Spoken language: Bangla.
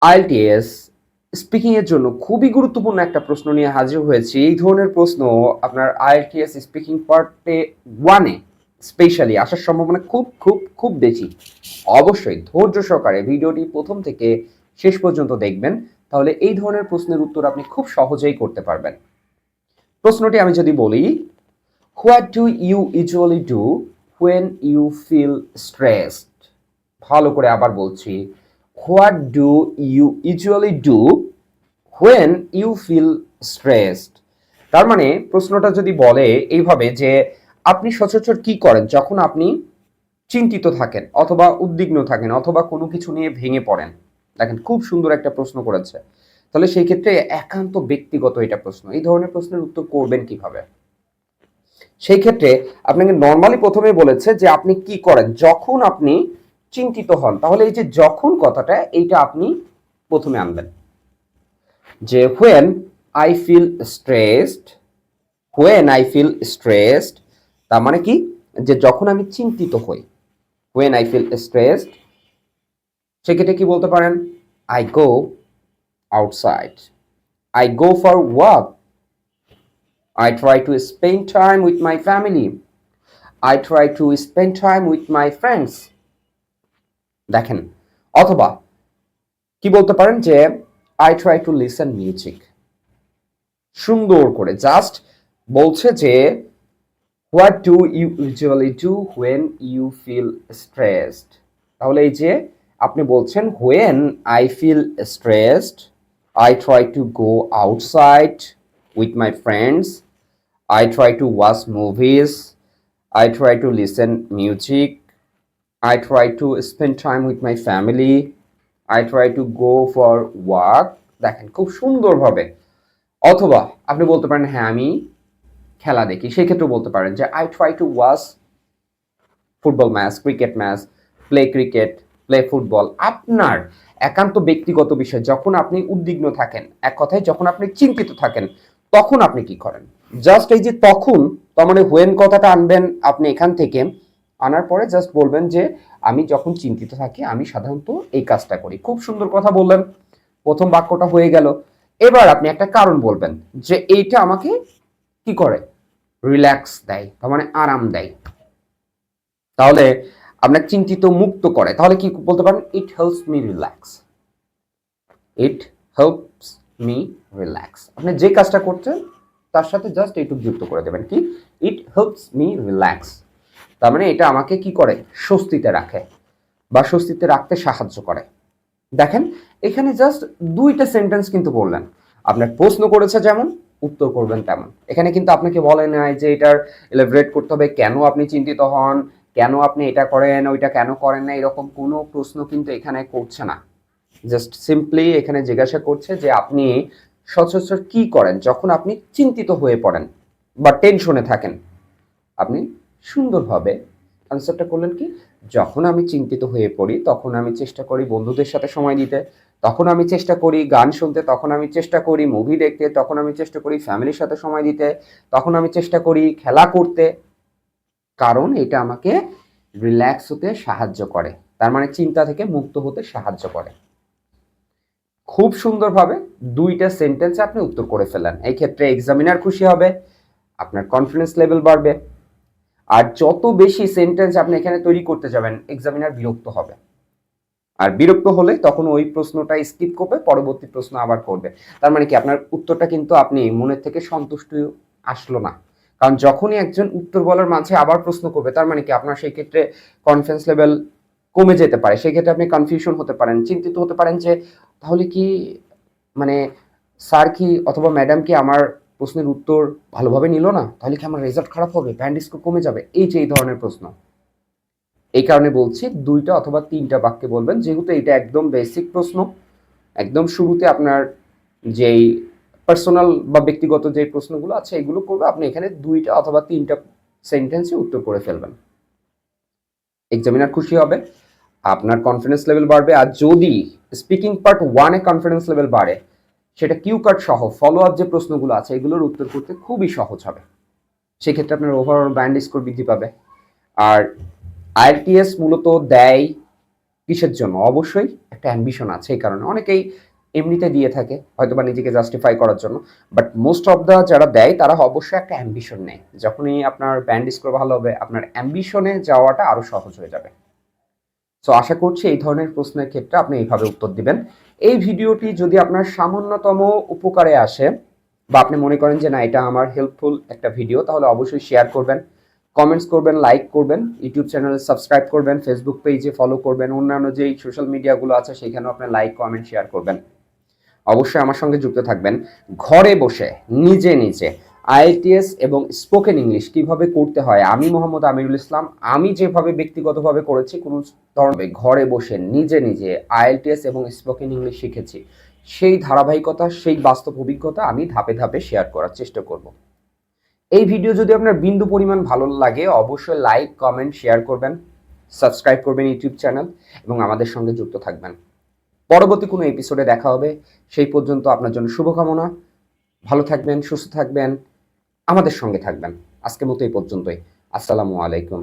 আইএলটিএস স্পিকিং এর জন্য খুবই গুরুত্বপূর্ণ একটা প্রশ্ন নিয়ে হাজির হয়েছি। এই ধরনের প্রশ্ন আপনার আইএলটিএস স্পিকিং পার্টে 1-এ স্পেশালি আসার সম্ভাবনা খুব খুব খুব বেশি। অবশ্যই ধৈর্য সহকারে ভিডিওটি প্রথম থেকে শেষ পর্যন্ত দেখবেন, তাহলে এই ধরনের প্রশ্নের উত্তর আপনি খুব সহজেই করতে পারবেন। প্রশ্নটি আমি যদি বলি, what do you usually do when you feel stressed? ভালো করে আবার বলছি, what do you usually do when you feel stressed? তার মানে প্রশ্নটা যদি বলে এইভাবে যে আপনি সচরাচর কি করেন যখন আপনি চিন্তিত থাকেন অথবা উদ্বিগ্ন থাকেন অথবা কোনো কিছু নিয়ে ভেঙে পড়েন। দেখেন খুব সুন্দর একটা প্রশ্ন করেছে। তাহলে সেই ক্ষেত্রে একান্ত ব্যক্তিগত এটা প্রশ্ন, এই ধরনের প্রশ্নের উত্তর করবেন কিভাবে? সেই ক্ষেত্রে আপনাকে নর্মালি প্রথমে বলেছে যে আপনি কি করেন যখন আপনি চিন্তিত হন। তাহলে এই যে যখন কথাটা, এইটা আপনি প্রথমে আনবেন যে when I feel stressed, when I feel stressed তার মানে কি, যে যখন আমি চিন্তিত হই, হোয়েন আই ফিল স্ট্রেসড। সেক্ষেত্রে কি বলতে পারেন? I go outside, I go for walk, I try to spend time with my family, I try to spend time with my friends. দেখেন, অথবা কি বলতে পারেন যে I try to listen music। সুন্দর করে জাস্ট বলছে যে what do you usually do when you feel stressed. তাহলে এই যে আপনি বলছেন when I feel stressed I try to go outside with my friends, I try to watch movies, I try to listen music, I try to spend time with my family, I try to go for walk। দেখেন খুব সুন্দরভাবে। অথবা আপনি বলতে পারেন হ্যাঁ আমি খেলা দেখি, সেই ক্ষেত্রে বলতে পারেন যে I try to watch football match, cricket match, play cricket, play football. আপনার একান্ত ব্যক্তিগত বিষয়, যখন আপনি উদ্বিগ্ন থাকেন, এক কথায় যখন আপনি চিন্তিত থাকেন, তখন আপনি কি করেন? জাস্ট এই যে তখন, তার মানে হোয়েন কথাটা আনবেন আপনি এখান থেকে। আনার পরে জাস্ট বলবেন যে আমি যখন চিন্তিত থাকি আমি সাধারণত এই কাজটা করি। খুব সুন্দর কথা বললেন, প্রথম বাক্যটা হয়ে গেল। এবার আপনি একটা কারণ বলবেন যে এইটা আমাকে কি করে, রিল্যাক্স দেয়, তার মানে আরাম দেয়, তাহলে আপনার চিন্তিত মুক্ত করে। তাহলে কি বলতে পারেন? It helps me relax, it helps me relax. আপনি যে কাজটা করছেন তার সাথে জাস্ট এইটুকু যুক্ত করে দেবেন, কি ইট হেল্পস মি রিল্যাক্স। তার মানে এটা আমাকে কি করে, স্বস্তিতে রাখে বা স্বস্তিতে রাখতে সাহায্য করে। দেখেন এখানে জাস্ট দুইটা সেন্টেন্স কিন্তু বললেন। আপনার প্রশ্ন করেছে যেমন, উত্তর করবেন তেমন। এখানে কিন্তু আপনাকে বলে নাই যে এটার এলাবোরেট করতে হবে, কেন আপনি চিন্তিত হন, কেন আপনি এটা করেন, ওইটা কেন করেন না, এরকম কোনো প্রশ্ন কিন্তু এখানে করছে না। জাস্ট সিম্পলি এখানে জিজ্ঞাসা করছে যে আপনি সচরাচর কি করেন যখন আপনি চিন্তিত হয়ে পড়েন বা টেনশনে থাকেন। আপনি সুন্দরভাবে আনসারটা করলেন কি, যখন আমি চিন্তিত হয়ে পড়ি তখন আমি চেষ্টা করি বন্ধুদের সাথে সময় দিতে, তখন আমি চেষ্টা করি গান শুনতে, তখন আমি চেষ্টা করি মুভি দেখতে, তখন আমি চেষ্টা করি ফ্যামিলির সাথে সময় দিতে, তখন আমি চেষ্টা করি খেলা করতে, কারণ এটা আমাকে রিল্যাক্স হতে সাহায্য করে, তার মানে চিন্তা থেকে মুক্ত হতে সাহায্য করে। খুব সুন্দরভাবে দুইটা সেন্টেন্সে আপনি উত্তর করে ফেলেন। এই ক্ষেত্রে এক্সামিনার খুশি হবে, আপনার কনফিডেন্স লেভেল বাড়বে। আর যত বেশি সেন্টেন্স আপনি এখানে তৈরি করতে যাবেন, এক্সামিনার বিরক্ত হবে। আর বিরক্ত হলে তখন ওই প্রশ্নটা স্কিপ করবে, পরবর্তী প্রশ্ন আবার করবে। তার মানে কি, আপনার উত্তরটা কিন্তু আপনি মনের থেকে সন্তুষ্টি আসলো না। কারণ যখনই একজন উত্তর বলার মাঝে আবার প্রশ্ন করবে, তার মানে কি আপনার সেই ক্ষেত্রে কনফিডেন্স লেভেল কমে যেতে পারে। সেই ক্ষেত্রে আপনি কনফিউশন হতে পারেন, চিন্তিত হতে পারেন যে তাহলে কি, মানে স্যার কি অথবা ম্যাডাম কি আমার প্রশ্নের উত্তর ভালোভাবে নিল না, তাহলে কি আমার রেজাল্ট খারাপ হবে, ব্যান্ড স্কোর কমে যাবে, এই যে এই ধরনের প্রশ্ন। এই কারণে বলছি দুইটা অথবা তিনটা বাক্যে বলবেন, যেহেতু এটা একদম বেসিক প্রশ্ন। একদম শুরুতে আপনার যেই পার্সোনাল বা ব্যক্তিগত যে প্রশ্নগুলো আছে এগুলো করবে, আপনি এখানে দুইটা অথবা তিনটা সেন্টেন্সে উত্তর করে ফেলবেন। এক্সামিনার খুশি হবে, আপনার কনফিডেন্স লেভেল বাড়বে। আর যদি স্পিকিং পার্ট 1-এ কনফিডেন্স লেভেল বাড়ে, সেটা কিউ কার্ড সহ ফলো আপ যে প্রশ্নগুলো আছে এগুলোর উত্তর করতে খুবই সহজ হবে। সেক্ষেত্রে আপনার ওভারঅল ব্যান্ড স্কোর বৃদ্ধি পাবে। আর আইএলটিএস মূলত দেয় কিসের জন্য? অবশ্যই একটা অ্যাম্বিশন আছে, এই কারণে অনেকেই এমনিতে দিয়ে থাকে হয়তোবা নিজেকে জাস্টিফাই করার জন্য। বাট মোস্ট অফ দ্য যারা দেয় তারা অবশ্যই একটা অ্যাম্বিশন নেয়। যখনই আপনার ব্যান্ড স্কোর ভালো হবে আপনার অ্যাম্বিশনে যাওয়াটা আরো সহজ হয়ে যাবে। সো আশা করছি এই ধরনের প্রশ্নের ক্ষেত্রে আপনি এইভাবে উত্তর দিবেন। এই ভিডিওটি যদি আপনার সামান্যতম উপকারে আসে বা আপনি মনে করেন যে না এটা আমার হেল্পফুল একটা ভিডিও, তাহলে অবশ্যই শেয়ার করবেন, কমেন্টস করবেন, লাইক করবেন, ইউটিউব চ্যানেলে সাবস্ক্রাইব করবেন, ফেসবুক পেজে ফলো করবেন, অন্যান্য যেই সোশ্যাল মিডিয়াগুলো আছে সেখানেও আপনি লাইক, কমেন্ট, শেয়ার করবেন। অবশ্যই আমার সঙ্গে যুক্ত থাকবেন। ঘরে বসে নিজে নিজে আইএলটিএস এবং স্পোকেন ইংলিশ কিভাবে করতে হয় আমি মোহাম্মদ আমিরুল ইসলাম আমি যেভাবে ব্যক্তিগতভাবে করেছি কোনো ধরনের ঘরে বসে নিজে নিজে আইএলটিএস এবং স্পোকেন ইংলিশ শিখেছি, সেই ধারাবাহিকতা সেই বাস্তব অভিজ্ঞতা আমি ধাপে ধাপে শেয়ার করার চেষ্টা করব। এই ভিডিও যদি আপনার বিন্দু পরিমাণ ভালো লাগে অবশ্যই লাইক, কমেন্ট, শেয়ার করবেন, সাবস্ক্রাইব করবেন ইউটিউব চ্যানেল এবং আমাদের সঙ্গে যুক্ত থাকবেন। পরবর্তী কোনো এপিসোডে দেখা হবে। সেই পর্যন্ত আপনার জন্য শুভকামনা। ভালো থাকবেন, সুস্থ থাকবেন, আমাদের সঙ্গে থাকবেন। আজকের মতো এই পর্যন্তই। আসসালামু আলাইকুম।